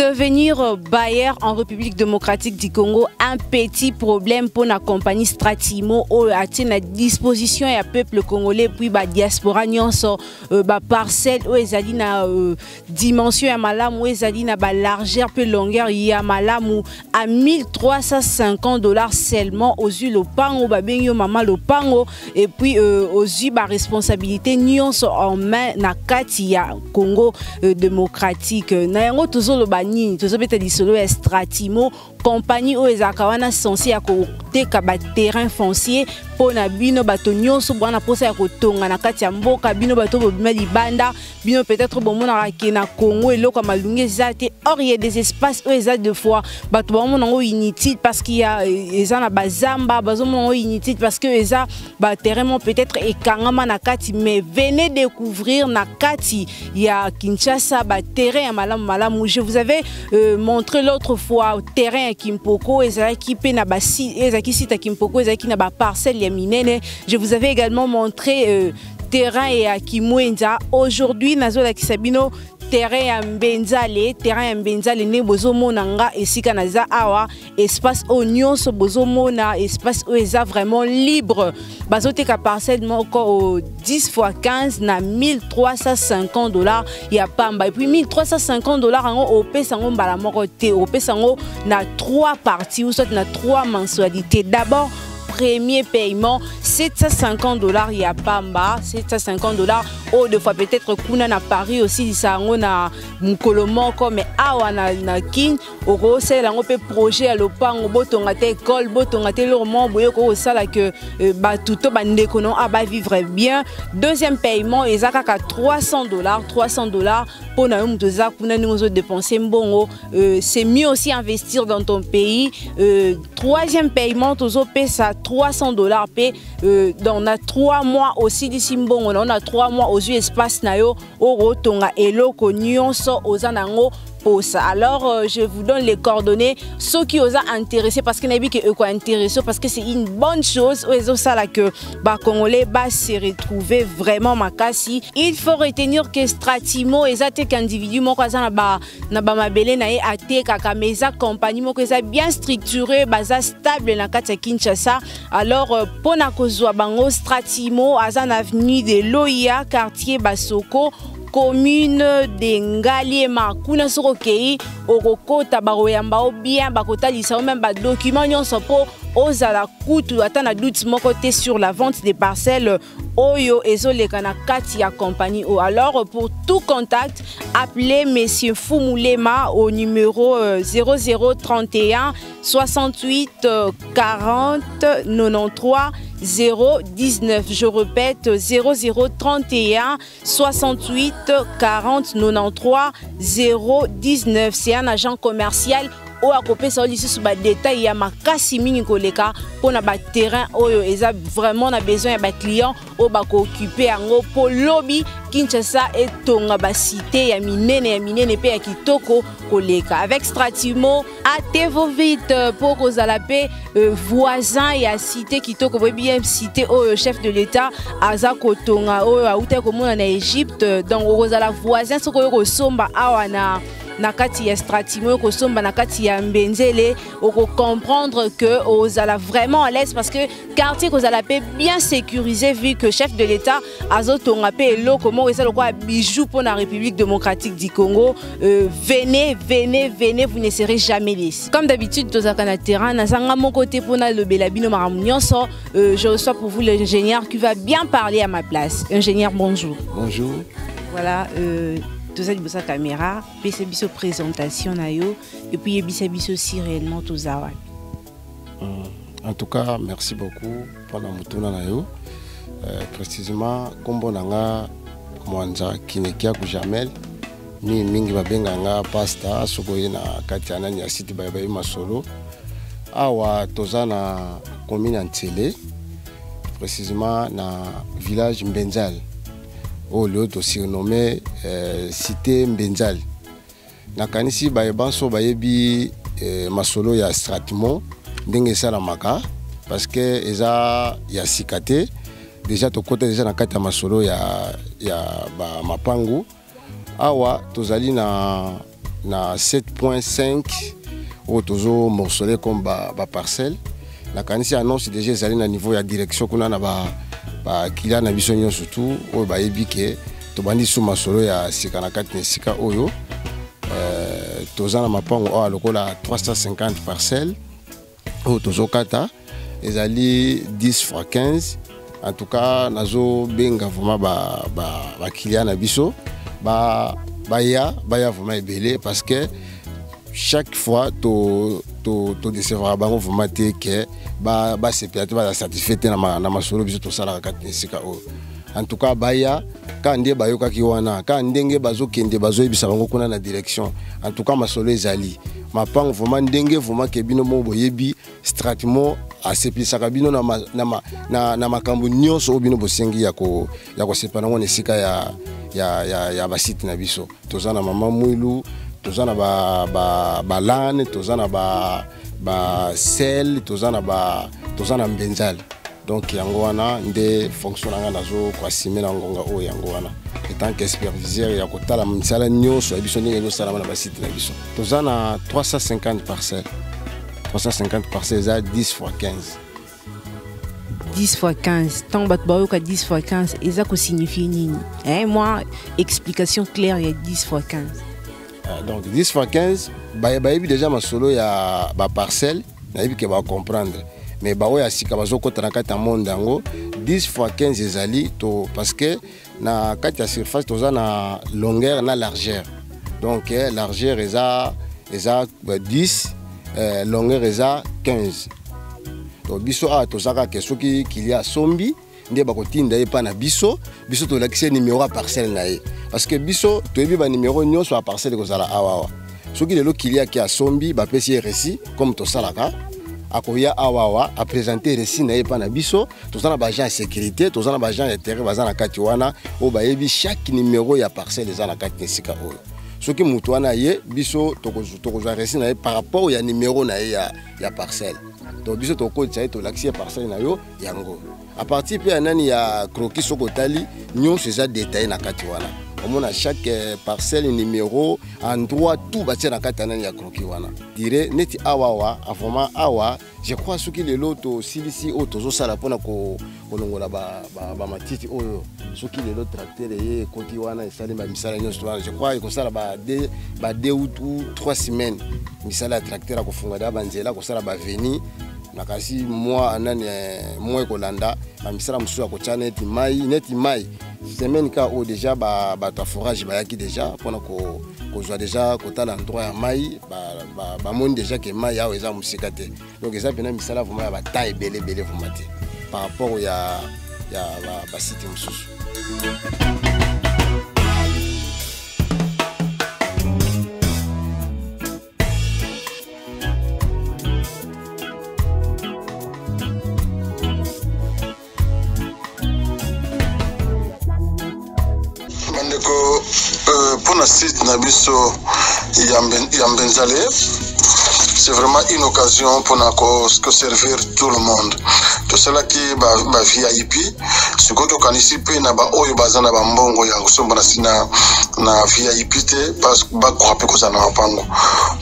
Devenir bailleur en République démocratique du Congo, un petit problème pour la compagnie Stratimo a à disposition et peuple congolais puis la diaspora nyonso parcelle où ezali na dimension ya malamu ezali na largeur peu longueur ya malamu à $1350 seulement aux yeux lopango babenyo mama lopango et puis aux yeux ba responsabilité nyonso en main na kati ya Congo démocratique na yango tozolo banini tozobeta lisolo ya Stratimo compagnie où ezakawana censé ya koteka ba terrain foncier pour na bino bato nyonso bwana posa ya kotonga na kati ya mboka bino bato bobima libanda bino peut-être bomona ke na Congo eloko malungi ezate or il y a des espaces où ezate de fois bato bomona ngo inutile parce qu'il y a ezana bazamba bazomona ngo inutile parce que eza ba terrain peut-être ekangama na kati mais venez découvrir na kati ya Kinshasa ba terrain ya malamu. Je vous avais montré l'autre fois terrain à Kimpoko ezaki pe na ba ezaki site à Kimpoko ezaki na ba parcelle ya minene. Je vous avais également montré terrain et à Kimwenza. Aujourd'hui nazola kisabino terrain ya Mbenzale ne bozomona nga esika naza awa espace nyonso bozomona espace où eza vraiment libre bazoteka parcelle moko au 10x15 na $1350 ya pamba et puis $1350 ango opesa ngo mbala moko te opesa ngo na 3 parties ou soit na 3 mensualités. D'abord premier paiement $750 ya pamba $750 ou deux fois peut-être kuna na Paris aussi sango na mkolomoko mais awa na kin oko sela ngo pe projet ya lopango botonga te école botonga te lormo boyo ko sala que ba tuto ba ndeko non aba vivre bien. Deuxième paiement ezaka $300 pour na mtu za kuna ningo dépenser mbongo c'est mieux aussi investir dans ton pays. Troisième paiement tozo pesa $300 paie on a 3 mois aussi d'ici mbongo on a 3 mois aux espace na yo orotonga eloko nyonso ozanango. Alors je vous donne les coordonnées ceux qui osent intéresser parce que nabi que quoi intéressé parce que c'est une bonne chose aux ça là que ba congolais ba se retrouver vraiment makasi. Il faut retenir que Stratimo ezate qu'individu moko za na ba mabele na ye ateka kameza compagnie moko za bien structuré baza stable na kati ya Kinshasa. Alors pona kozwa bango Stratimo azan avenue de Loya quartier Basoko commune de Ngaliema kuna soko kei okokota baroyamba o bien bakota lisa o même ba document nyonso po ozala kutu atana doute moko te sur la vente des parcelles oyo ezoleka na kati ya compagnie. Alors pour tout contact appelez monsieur Fumulema au numéro 0031 68 40 93 019. Je répète 0031 68 40 93 019. C'est un agent commercial ou à couper ça ici sur des détails ya makasi mingi koleka pour na ba terrain oyo eza vraiment na besoin ya ba client o ba ko occuper yango pour lobby Kinshasa et tonga ba cité ya minene pe ya kitoko koleka. Avec Stratimo hâtez-vous vite pour kozala pe voisin ya cité kitoko bien cité au chef de l'état aza kotonga oyo auta komona na Égypte donc kozala voisin soko ko somba awa na kati ya Stratimo ko somba na kati ya Mbenzele oko comprendre que ozala vraiment à l'aise parce que quartier kozala pe bien sécurisé vu que chef de l'état azotonga pe eloko mo eza lokwa bijou pour la République démocratique du Congo. Venez, vous ne serez jamais déçus. Comme d'habitude tozaka na terrain na sanga mon côté pour na le belabino maramunyoso je reçois pour vous l'ingénieur qui va bien parler à ma place. Ingénieur, bonjour. Bonjour. Voilà tout ça de sa caméra, puis c'est biso présentation na yo et puis c'est biso aussi réellement tout ça. En tout cas, merci beaucoup pour la mutuna na yo. Précisément kombo nanga mwanza kinekia ku Jamel ni mingi babenga nga pasta sokoye na katiana ni asiti bayi masolo awa tozana commune Ntele précisément na village Mbenzale. Oh, l'autre surnommé cité Mbenzale. Nakanisi bayebanso bayebi masolo ya Stratimo ndenge sala maka parce que eza ya sikate déjà to côté déjà na kati ya masolo ya ba mapangu awa tozali na na 7.5 au tozo morcelé comme ba parcelle la kanisi annonce déjà ezali na niveau ya direction kuna na ba kila na biso nyo surtout o ba yebike to bandi sous masolo ya sika na kati sika oyo toza na mapango o lokola 350 parcelles o tozo kata ezali 10 fois 15 en tout cas nazo benga vraiment ba kila na biso baya vraiment ebele parce que chaque fois to décevra bango vraiment te que ba sepia te ba satisfait na masolo biso to sala kati sika o en tout cas baya ka ndie bayoka ki wana ka ndenge bazo kende bazo ebisa bango kuna na direction en tout cas masolo ezali mapango vraiment ndenge vraiment ke bino mo boyebi stratement aseplisaka bino na makambo nyonso obino bosengi ya ko sepana ngone sika ya basite na biso toza na mama mwilu toza na ba lane toza na ba sel toza na mbenzali donc yango wana nde fonction nga nazo kwa simena ngonga o yango wana etant que superviseur ya kotala msala nyonso ya biso ndenge nyonso na basite na biso toza na 350 parcelles 350 parcelles à 10 fois 15. 10 fois 15. Tant que 10 fois 15, et ça signifie nini? Moi, explication claire, il y a 10 fois 15. Donc 10 fois 15, déjà ma solo ya ba parcelle, que va comprendre. Mais ya sika bazo ko tranaka monde dango 10 fois 15 ezali to parce que na kati ya surface toza na longueur na largeur. Donc largeur eza 10 longueur eza 15. Donc biso a tozaka ke soki kilia sombi nde bakotinda ye pa na biso to lakise numéro a parcelle na ye parce que biso to yebi ba numéro nyonso a parcelle ko zala awawa soki lelo kilia ki a sombi ba pesi récit comme to salaka akoya awawa a présenter récit na ye pa na biso tozana ba agent de sécurité tozana ba agent de terrain bazana kati wana o ba yebi chaque numéro ya parcelle ezana kati sika oyo soki mutu wana ye biso tokozwa récit na ye par rapport ya numéro na ye ya parcelle donc biso tokodisa ye to l'accès parcelle na yo yango à partir pe nani ya croquis sokotali nyonso eza détaillé na kati wana on a chaque parcelle numéro endroit tout bâti na kati nani ya croquis wana dire neti awawa vraiment awa je crois soki le loto silisi o tozo sala pona ko longola ba matiti oyo soki le loto tracteur ye koti wana esali ba misala nyonso wana je crois ko sala ba 2 ou 3 semaines misala tracteur ko funga da banzela ko sala ba veni nakasi moi anani moi kolanda ba misala musu ko tcha neti mai semaine ka o déjà ba ta forage ba yaki déjà pona ko zwa déjà kotala endroit ya mai ba monde déjà que mai ya eza musika te donc eza pena misala vraiment ya ba taille belé vraiment te par rapport ya ba site mususu. Pour le site Nabiso Yambenzale, c'est vraiment une occasion pour nous servir tout le monde. Tout cela qui va VIP, ce que tu as ici, na ba oyo bazana ba mbongo ya kusomba na VIP parce que ba kwa peko za na mapango.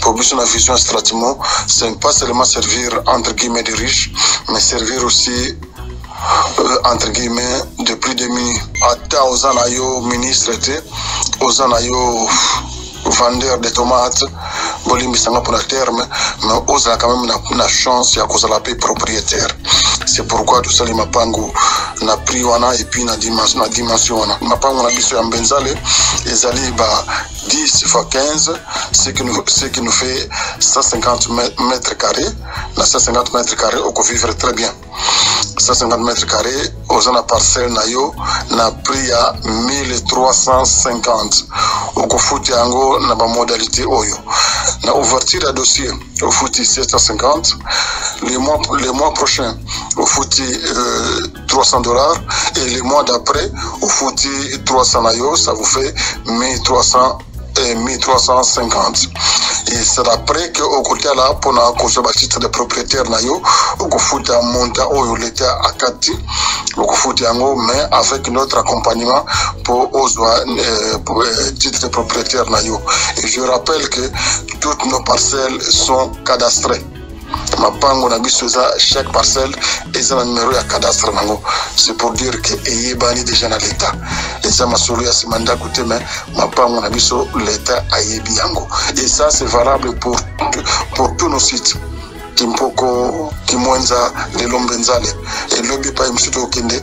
Pour biso na vision stratégique, c'est pas seulement servir entre guillemets des riches, mais servir aussi entre guillemets de plus de démunis. Ata ozana yo ministre te, ozana yo vendeur de tomates, bolimbisanga pour la terme, mais ozana quand même na chance ya kozala pe propriétaire. C'est pourquoi tout ça les mapango na prix wana et puis na dimension wana. Mapango na biso ya Mbenzale ezali ba 10 fois 15, ce qui nous fait 150 mètres carrés. Dans 150 mètres carrés, on peut vivre très bien. 150 mètres carrés, aux en parcelle nayo, na prix à 1350. On peut foutre yango na ba modalité oyo. Na ouverture à dossier, au foutu 750. Les mois prochains, au foutu $300 et les mois d'après, au foutu 300 nayo, ça vous fait 1300 1350. Et c'est après que au côté là pour na cause ba titre de propriétaire na yo au foot à monta au l'état à Kati au foot yango mais avec notre accompagnement pour titre de propriétaire na yo. Et je rappelle que toutes nos parcelles sont cadastrées. Mapango na biso za chaque parcelle et un numéro de cadastre nango. C'est pour dire que est bani déjà dans l'état. Et ça m'a solo ya simanda côté mais mapango na biso l'état ayebi yango. Et ça c'est valable pour tous nos sites. Kimpoko, Kimwenza, Lelombenzale et Lobby pa msuto okende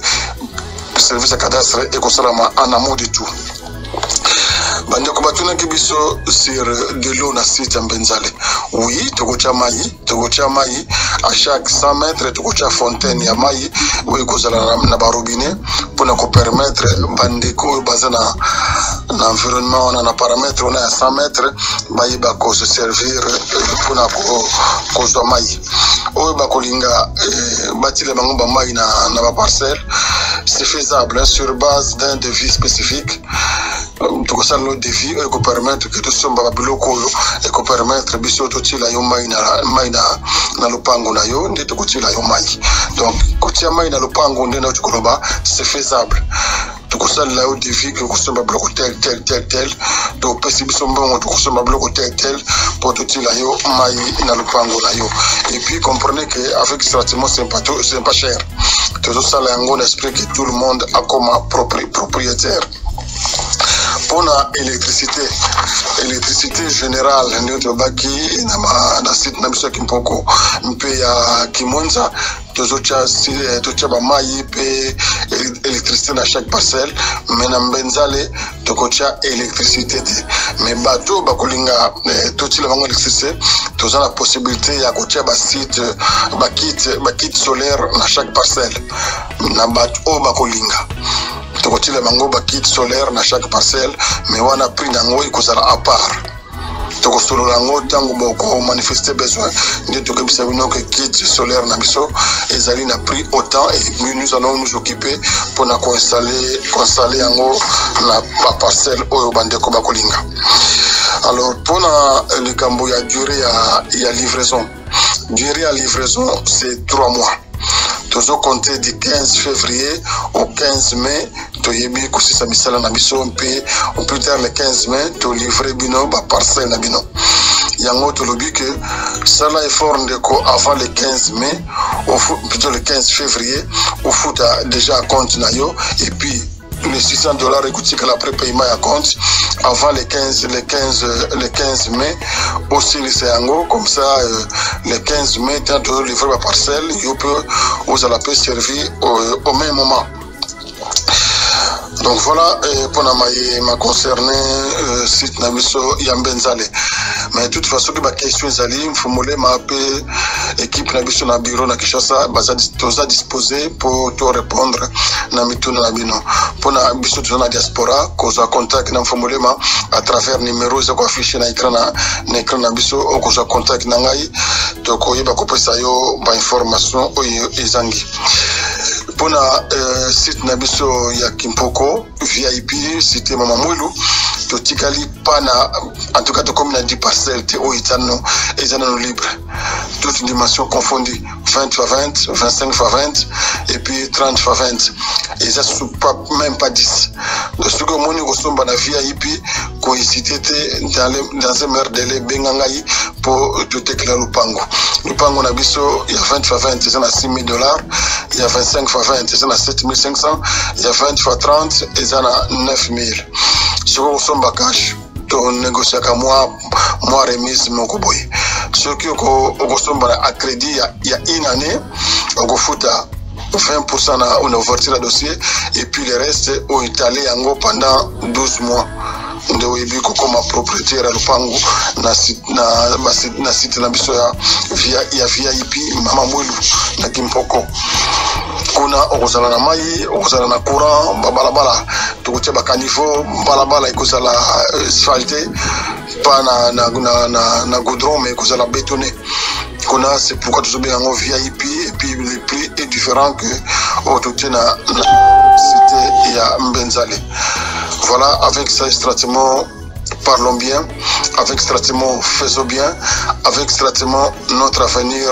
service à cadastre et kosalama en amont du tout. Bande kobatuna kibiso sur de l'eau na site Mbenzale. Oui, tokocha mai à chaque 100 mètres tokocha fontaine ya mai oui kozala na ba robinet pour nous permettre bande ko bazana na environnement on a paramètres on a 100 mètres bayi ba ko se servir pour na ko zo mai. O ba kolinga batile bango ba mai na ba parcelle c'est faisable sur base d'un devis spécifique. Tout ça le défi et qu'on permettre que tout ça va bloquer et qu'on permettre biso tout la yo mai na lupango na yo ndito kuti la yo mai. Donc kuti mai na lupango ndena tukoloba c'est faisable. Tout ça là au défi que qu'on va bloquer tel donc possible son bon tout ça va bloquer tel pour tout la yo mai na lupango na yo. Et puis comprenez que avec ce traitement c'est pas cher. Tout ça là on explique que tout le monde a comme propriétaire. Pour l'électricité générale, nous baki na site na biso Kimpoko, mpe ya Kimonza, tocha ba mai pe électricité na chaque parcelle, mais na Mbenzale tokocha électricité. Mais bateau bakolinga toti la bango électricité, toza la possibilité ya kocha ba site ba kit solaire na chaque parcelle. Na bateau bakolinga tokoti la bango ba kit solaire na chaque parcelle, mais on a pris nango ikozala à part. Tokosolo lango tango boko manifester besoin de tokebisa bino que kit solaire na biso ezali na prix autant et nous allons nous occuper pour na installer yango na parcelle oyo bandeko bakolinga. Alors pour le cambo ya durée ya livraison. Durée à livraison c'est 3 mois. Toujours compter du 15 février au 15 mai, to yebi kusisa misala na biso on peut dire le 15 mai to livrer bino ba parcelle na bino. Yango to lobi que ça là est fort ndeko avant le 15 mai plutôt le 15 février au foot déjà compte na yo et puis les $600 écoutiques à la prépaiement à compte avant le 15 mai aussi les yango comme ça le 15 mai tant de livrer la parcelle yo peut vous allez peut servir au même moment. Donc voilà pour ma concerné site nabiso Yambenzale. Mais de toute façon que ma question zali mfumule ma équipe nabiso na bureau na Kinshasa baza disposé pour te répondre na mituna na bino. Pour na biso na diaspora koza contact na mfumule ma à travers numéro za ko afficher na écran na biso o koza contact na ngai to ko yeba ko pesa yo ba information oyo ezangi. Pour na site nabiso ya Kimpoko VIP cité Mama Mwelu to tikali pana en tout cas de comme na 10 parcelles te oitano ezana libre toutes dimensions confondues 20 x 20 25 x 20 et puis 30 x 20 et ça pas même pas 10 donc ce que moni ko somba na VIP ko cité dans un meilleur délai bengangai pour te éclairer lupango na biso il y a 20 x 20 c'est na $6,000 il y a 25 x 20 c'est na 7,500 il y a 20 x 30 c'est na 9,000 ce qu'on somba cash to négocier ka moi remise moko boy ce qui ko somba à crédit il y a une année on go futa 20% na on ouverture le dossier et puis le reste on étalé yango pendant 12 mois. Ndio hivi kama propriétaire lupango na site na biso ya VIP Mama Mwelu na Kimpoko. Kuna okozala na mai okozala na courant balabala tukotia ba caniveau balabala ikozala asphalté pas na goudron mais ikozala bétonné. Kuna c'est pourquoi tu bien en VIP et puis le prix est différent que autour na cité ya Mbenzale. Voilà, avec ça, traitement parlons bien, avec Stratimo, faisons bien, avec Stratimo, notre avenir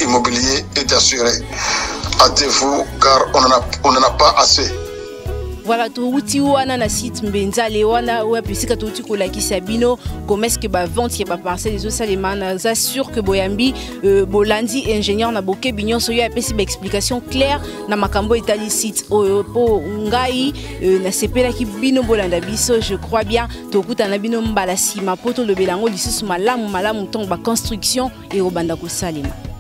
immobilier est assuré. Hâtez-vous, car on n'en a pas assez. Voilà, touti wana na site mbenzale wana ou apesika touti kolakisa bino comment est-ce que ba vente ya ba parcelle les salema na za sûr que boyambi bolandi ingénieur na boke binyon so ya apesi ba explication claire na makambo etali site po ngai na sepela ki bino bolanda biso je crois bien tokuta na bino mbala sima poto le belango lisusu malamu ton ba construction et obanda ko salema.